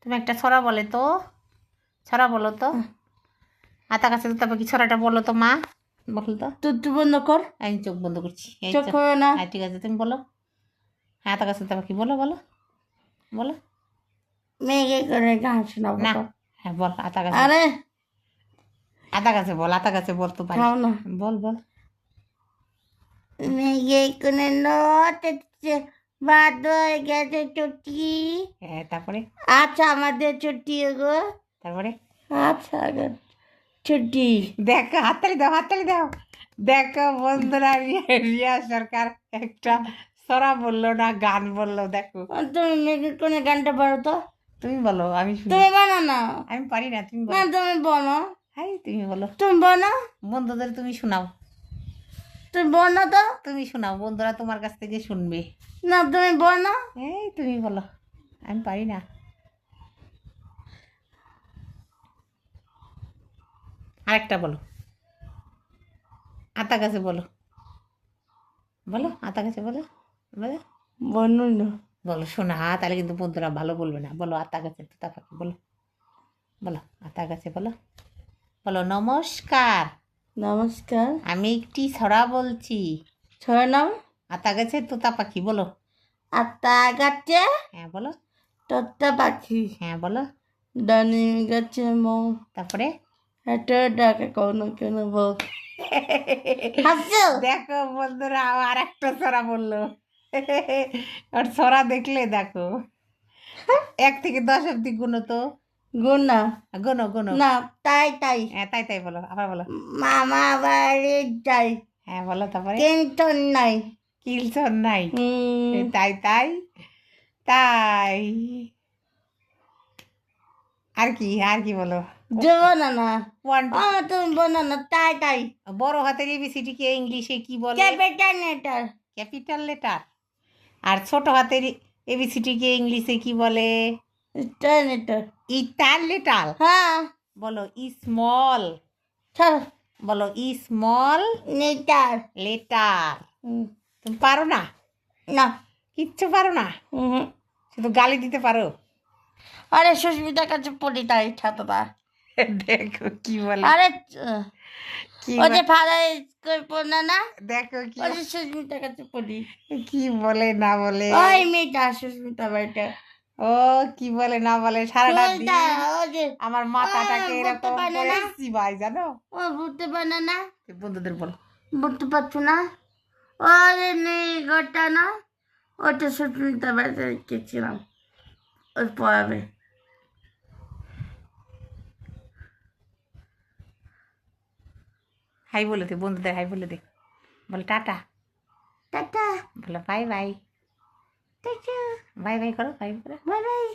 তুমি একটা ছড়া বলে তো, ছড়া বলো তো। আতা গাছে তোতা পাখি ছড়াটা বলো তো মা, বলো তো। তুই বন্ধ কর, আমি চোখ বন্ধ করছি। চোখ করো না। ঠিক আছে, তুমি বলো। হ্যাঁ, আতা গাছে তোতা পাখি বলো, বলো বলো। মেঘে করে গান শোনাবো না, তো। হ্যাঁ বল। আতা গাছে, আরে আতা গাছে বল, আতা গাছে বল তো পারি। খাও না। বল বল। মেঘে করে নটেছে, বাদ হয়ে গেছে ছুটি। হ্যাঁ, তারপরে আচ্ছা আমাদের ছুটি গো। তারপরে আচ্ছা ছুটি। দেখো, হাততালি দাও, হাততালি দাও। দেখো বন্ধুরা, রিয়া সরকার একটা ছড়া বললো না, গান বললো। দেখো, তুমি মেঘে করে গানটা পারো তো। তুমি বলো, আমি শুনি। তুমি বানো না। আমি পারি না, তুমি না বলো। তুমি বলো। হাই, তুমি বলো। তুমি বলো, বন্ধুদের তুমি শোনাও, তুমি বলো তো। তুমি শোনাও, বন্ধুরা তোমার কাছ থেকে শুনবে। না তুমি বলো। এই তুমি বলো, আমি পারি না। আরেকটা বলো, আতা গাছে বলো, বলো আতা গাছে বলো, বলো বলো না। বলো শোনা, তাহলে কিন্তু বন্ধুরা ভালো বলবে না। বলো আতা গাছে তোতা পাখি বলো, বলো আতা গাছে বলো, বলো নমস্কার, নমস্কার। আমি একটি ছড়া বলছি। ছড়া নাম। আতা গাছে তোতা পাখি বলো। আতা গাছে হ্যাঁ বলো। তোতা পাখি, হ্যাঁ বলো। ডানি গাছে মৌ, তারপরে হেঁটে ডাকে কোনো কেন বউ। হাসছো? দেখো বন্ধুরা, আর একটা ছড়া বললো। আর ছড়া দেখলে দেখো, 1 থেকে 10 অব্দি গুনো তো। গুনা গোনো গোনো। না, তাই তাই। হ্যাঁ, তাই তাই বলো, আবার বলো। মামা বাড়ি যাই, হ্যাঁ বলো, তারপরে কিন্তু নাই। কিলসন নাই। তাই তাই তাই। আর কি, আর কি বলো। দেবো না। One two. তুমি বলো না, তাই তাই। বড় হাতের এবিসিডি কে ইংলিশে কি বলে? Capital letter. Capital letter. আর ছোট হাতের এবিসিডি কে ইংলিশে কি বলে? Star letter. ইটাল লেটার। হ্যাঁ বলো স্মল। ছাড়ো। বলো স্মল লেটার। লেটার। তুমি পারো না? না। কিচ্ছু পারো না, শুধু গালি দিতে পারো। আরে সুস্মিতার কাছে পড়ি তাই ছাত্রটা। দেখো কি বলে। আরে কি ওই যে ফাদার স্কুল পড়না না, দেখো কি ওই যে সুস্মিতার কাছে পড়ি। কি বলে না বলে। ওই মেয়েটা সুস্মিতা বাড়িটা। ও কি বলে না বলে, সারাটা দিন ওই যে আমার মাথাটাকে বলতে এরকম পারে করে না। চিবাই, জানো। ও বুঝতে পারে না। বন্ধুদের বলো। বুঝতে পারছো না। ওরে নেই গোটা না, ওটা সুস্মিতা বাড়িতে রেখেছিলাম, ওই পড়াবে। হাই বলে দে, বন্ধুদের হাই বলে দে। বলো টাটা। টাটা। বলো bye bye. Tata. Bye bye করো, বাই করো। Bye bye.